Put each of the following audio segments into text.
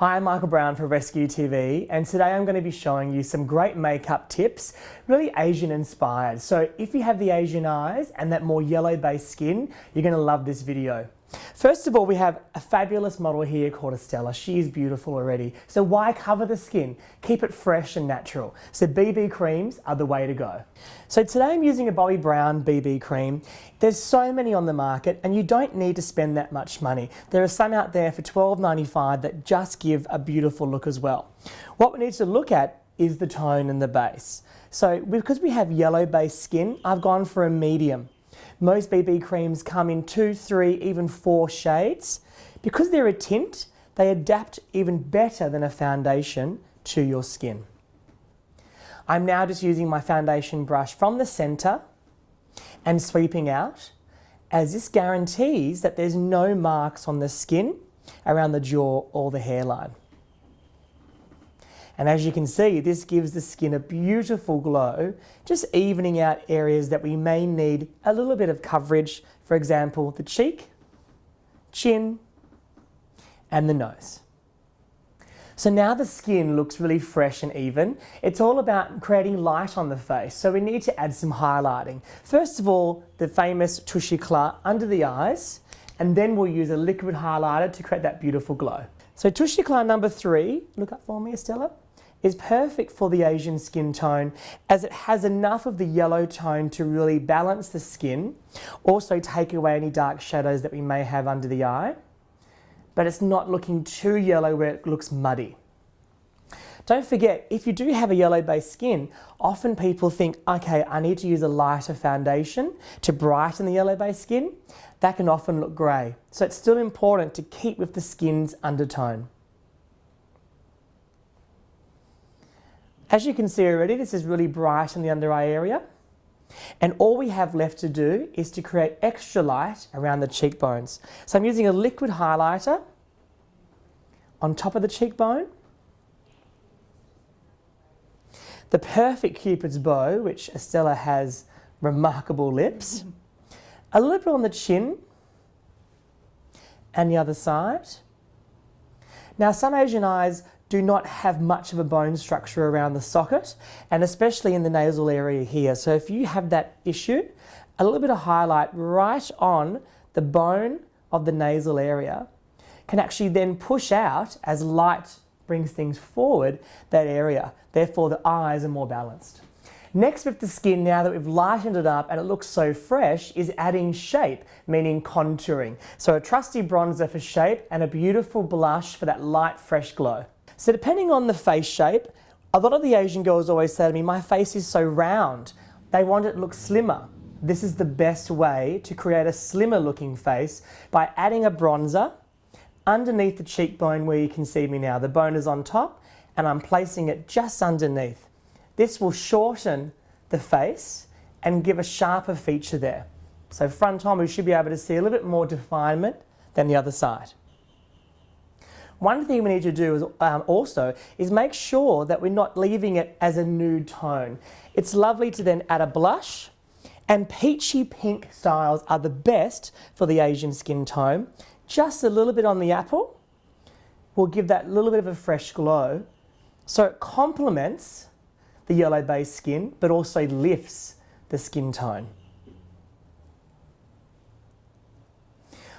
Hi, I'm Michael Brown for Rescue TV, and today I'm going to be showing you some great makeup tips, really Asian inspired. So if you have the Asian eyes and that more yellow based skin, you're going to love this video. First of all, we have a fabulous model here called Estella. She is beautiful already. So why cover the skin? Keep it fresh and natural. So BB creams are the way to go. So today I'm using a Bobbi Brown BB cream. There's so many on the market and you don't need to spend that much money. There are some out there for $12.95 that just give a beautiful look as well. What we need to look at is the tone and the base. So because we have yellow based skin, I've gone for a medium. Most BB creams come in 2, 3, even 4 shades. Because they're a tint, they adapt even better than a foundation to your skin. I'm now just using my foundation brush from the center and sweeping out, as this guarantees that there's no marks on the skin around the jaw or the hairline. And as you can see, this gives the skin a beautiful glow, just evening out areas that we may need a little bit of coverage. For example, the cheek, chin, and the nose. So now the skin looks really fresh and even. It's all about creating light on the face, so we need to add some highlighting. First of all, the famous touche éclat under the eyes, and then we'll use a liquid highlighter to create that beautiful glow. So touche éclat number 3, look up for me, Estella, is perfect for the Asian skin tone, as it has enough of the yellow tone to really balance the skin, also take away any dark shadows that we may have under the eye, but it's not looking too yellow where it looks muddy. Don't forget, if you do have a yellow based skin, often people think, okay, I need to use a lighter foundation to brighten the yellow based skin. That can often look grey. So it's still important to keep with the skin's undertone. As you can see already, this is really bright in the under eye area. And all we have left to do is to create extra light around the cheekbones. So I'm using a liquid highlighter on top of the cheekbone. The perfect Cupid's bow, which Estella has remarkable lips. A little bit on the chin and the other side. Now, some Asian eyes do not have much of a bone structure around the socket, and especially in the nasal area here. So if you have that issue, a little bit of highlight right on the bone of the nasal area can actually then push out as light brings things forward that area. Therefore, the eyes are more balanced. Next with the skin, now that we've lightened it up and it looks so fresh, is adding shape, meaning contouring. So a trusty bronzer for shape and a beautiful blush for that light, fresh glow. So depending on the face shape, a lot of the Asian girls always say to me, my face is so round. They want it to look slimmer. This is the best way to create a slimmer looking face by adding a bronzer underneath the cheekbone where you can see me now. The bone is on top and I'm placing it just underneath. This will shorten the face and give a sharper feature there. So front on, we should be able to see a little bit more definement than the other side. One thing we need to do is also make sure that we're not leaving it as a nude tone. It's lovely to then add a blush, and peachy pink styles are the best for the Asian skin tone. Just a little bit on the apple will give that little bit of a fresh glow. So it complements the yellow based skin, but also lifts the skin tone.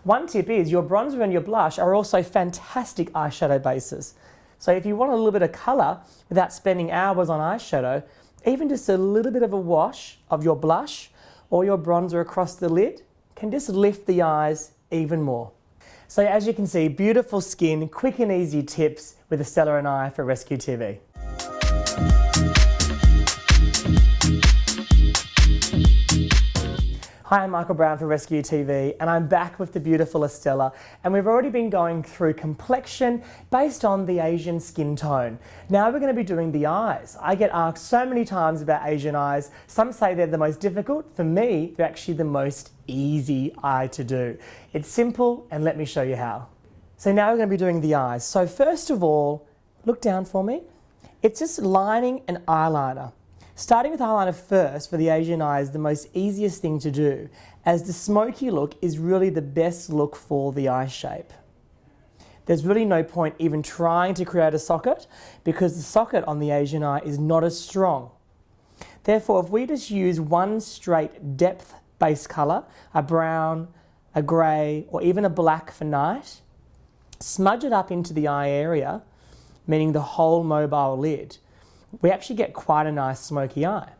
One tip is your bronzer and your blush are also fantastic eyeshadow bases. So if you want a little bit of colour without spending hours on eyeshadow, even just a little bit of a wash of your blush or your bronzer across the lid can just lift the eyes even more. So as you can see, beautiful skin, quick and easy tips with Estella and I for Rescue TV. Hi, I'm Michael Brown for Rescue TV, and I'm back with the beautiful Estella, and we've already been going through complexion based on the Asian skin tone. Now we're going to be doing the eyes. I get asked so many times about Asian eyes. Some say they're the most difficult. For me, they're actually the most easy eye to do. It's simple, and let me show you how. So now we're going to be doing the eyes. So first of all, look down for me. It's just lining an eyeliner. Starting with eyeliner first for the Asian eye is the most easiest thing to do, as the smoky look is really the best look for the eye shape. there's really no point even trying to create a socket because the socket on the Asian eye is not as strong. Therefore, if we just use one straight depth base colour, a brown, a grey, or even a black for night, smudge it up into the eye area, meaning the whole mobile lid, we actually get quite a nice smoky eye.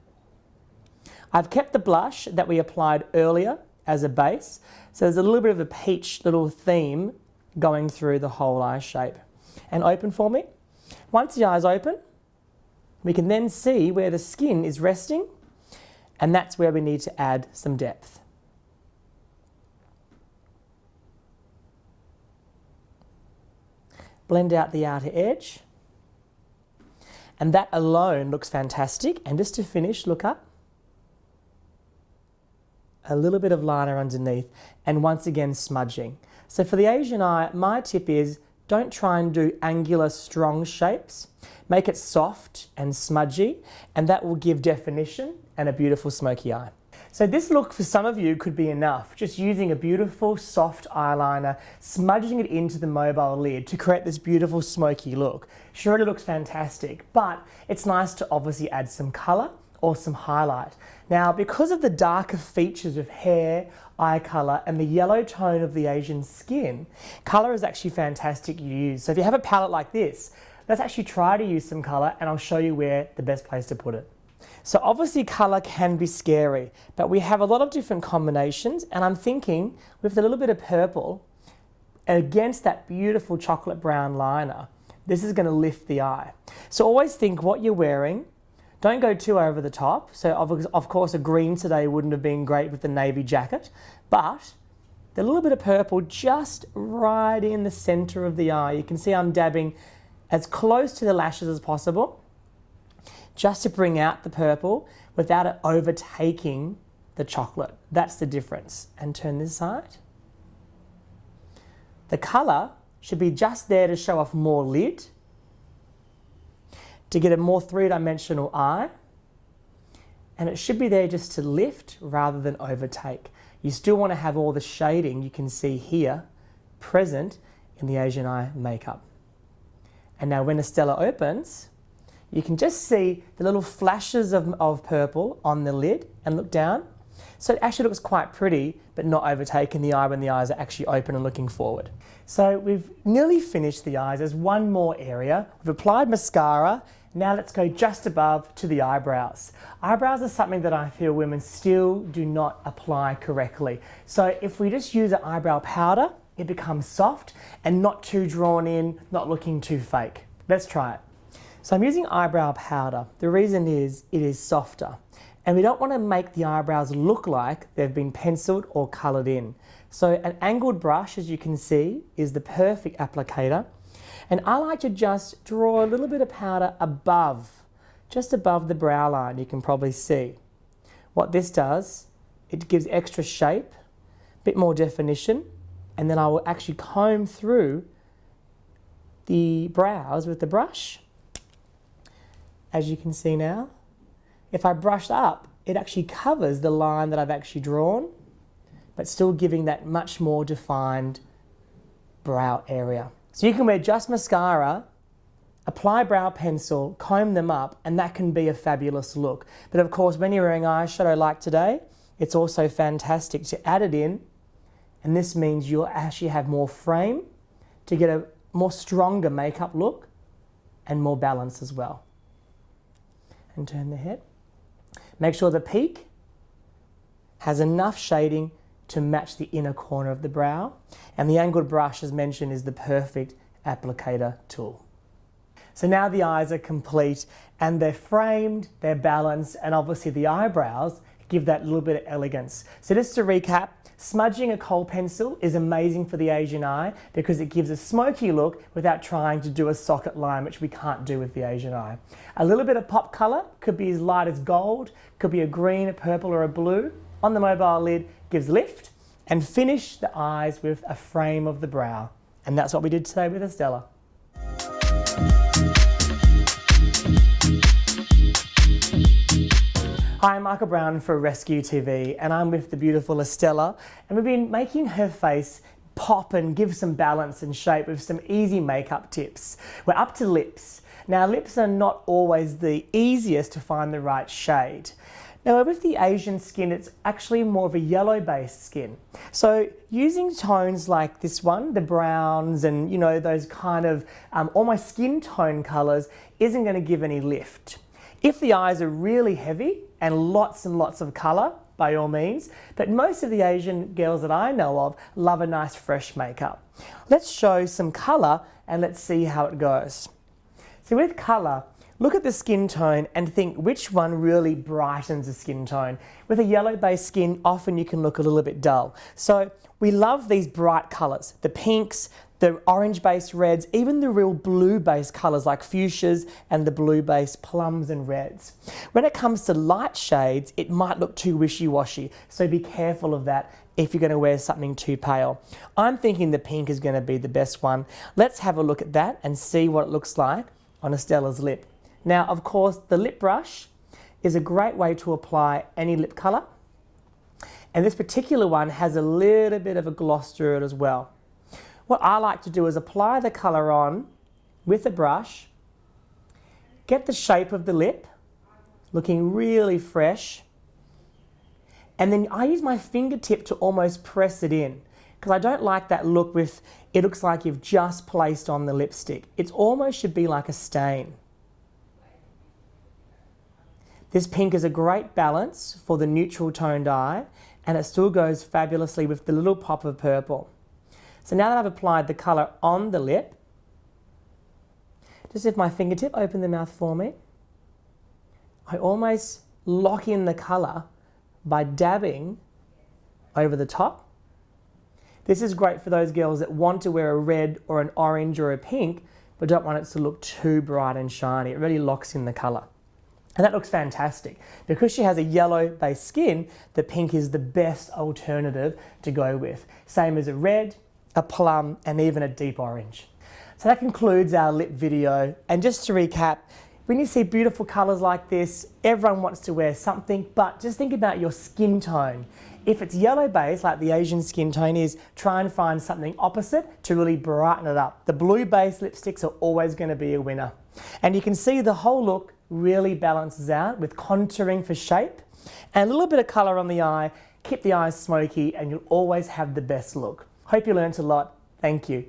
I've kept the blush that we applied earlier as a base, so there's a little bit of a peach little theme going through the whole eye shape. And open for me. Once the eye's open, we can then see where the skin is resting, and that's where we need to add some depth. Blend out the outer edge, and that alone looks fantastic. And just to finish, look up. A little bit of liner underneath, and once again smudging. So for the Asian eye, my tip is don't try and do angular strong shapes. Make it soft and smudgy, and that will give definition and a beautiful smoky eye. So this look for some of you could be enough, just using a beautiful soft eyeliner, smudging it into the mobile lid to create this beautiful smoky look. Sure, it looks fantastic, but it's nice to obviously add some colour or some highlight. Now, because of the darker features of hair, eye colour, and the yellow tone of the Asian skin, colour is actually fantastic to use. So if you have a palette like this, let's actually try to use some colour, and I'll show you where the best place to put it. So obviously colour can be scary, but we have a lot of different combinations, and I'm thinking with a little bit of purple against that beautiful chocolate brown liner, this is going to lift the eye. So always think what you're wearing. Don't go too over the top. So of course a green today wouldn't have been great with the navy jacket, but the little bit of purple just right in the center of the eye. You can see I'm dabbing as close to the lashes as possible, just to bring out the purple without it overtaking the chocolate. That's the difference. And turn this side. The color should be just there to show off more lid, to get a more three-dimensional eye, and it should be there just to lift rather than overtake. You still want to have all the shading you can see here present in the Asian eye makeup. And now when Estella opens, you can just see the little flashes of purple on the lid, and look down. So it actually looks quite pretty, but not overtaking the eye when the eyes are actually open and looking forward. So we've nearly finished the eyes. There's one more area. We've applied mascara. Now let's go just above to the eyebrows. Eyebrows are something that I feel women still do not apply correctly. So if we just use an eyebrow powder, it becomes soft and not too drawn in, not looking too fake. Let's try it. So I'm using eyebrow powder. The reason is it is softer. And we don't want to make the eyebrows look like they've been penciled or coloured in. So an angled brush, as you can see, is the perfect applicator. And I like to just draw a little bit of powder above, just above the brow line, you can probably see. What this does, it gives extra shape, a bit more definition, and then I will actually comb through the brows with the brush, as you can see now. If I brush up, it actually covers the line that I've actually drawn, but still giving that much more defined brow area. So you can wear just mascara, apply brow pencil, comb them up, and that can be a fabulous look. But of course, when you're wearing eyeshadow like today, it's also fantastic to add it in, and this means you'll actually have more frame to get a more stronger makeup look and more balance as well. And turn the head. Make sure the peak has enough shading to match the inner corner of the brow. And the angled brush, as mentioned, is the perfect applicator tool. So now the eyes are complete and they're framed, they're balanced, and obviously the eyebrows give that little bit of elegance. So just to recap, smudging a kohl pencil is amazing for the Asian eye because it gives a smoky look without trying to do a socket line, which we can't do with the Asian eye. A little bit of pop color, could be as light as gold, could be a green, a purple, or a blue, on the mobile lid gives lift, and finish the eyes with a frame of the brow. And that's what we did today with Estella. Hi, I'm Michael Brown for Rescue TV, and I'm with the beautiful Estella, and we've been making her face pop and give some balance and shape with some easy makeup tips. We're up to lips. Now, lips are not always the easiest to find the right shade. Now, with the Asian skin, it's actually more of a yellow-based skin. So using tones like this one, the browns and, you know, those kind of almost skin tone colors isn't going to give any lift. If the eyes are really heavy and lots of color, by all means, but most of the Asian girls that I know of love a nice fresh makeup. Let's show some color and let's see how it goes. So with color, look at the skin tone and think which one really brightens the skin tone. With a yellow-based skin, often you can look a little bit dull. So we love these bright colors, the pinks, the orange-based reds, even the real blue-based colors like fuchsias and the blue-based plums and reds. When it comes to light shades, it might look too wishy-washy, so be careful of that if you're going to wear something too pale. I'm thinking the pink is going to be the best one. Let's have a look at that and see what it looks like on Estella's lip. Now, of course, the lip brush is a great way to apply any lip color. And this particular one has a little bit of a gloss through it as well. What I like to do is apply the color on with a brush, get the shape of the lip, looking really fresh, and then I use my fingertip to almost press it in, because I don't like that look with, it looks like you've just placed on the lipstick. It almost should be like a stain. This pink is a great balance for the neutral toned eye, and it still goes fabulously with the little pop of purple. So now that I've applied the colour on the lip, just with my fingertip, open the mouth for me. I almost lock in the colour by dabbing over the top. This is great for those girls that want to wear a red or an orange or a pink, but don't want it to look too bright and shiny. It really locks in the colour. And that looks fantastic. Because she has a yellow-based skin, the pink is the best alternative to go with. Same as a red, a plum, and even a deep orange. So that concludes our lip video. And just to recap, when you see beautiful colours like this, everyone wants to wear something, but just think about your skin tone. If it's yellow-based, like the Asian skin tone is, try and find something opposite to really brighten it up. The blue-based lipsticks are always going to be a winner. And you can see the whole look really balances out with contouring for shape and a little bit of colour on the eye. Keep the eyes smoky and you'll always have the best look. Hope you learnt a lot. Thank you.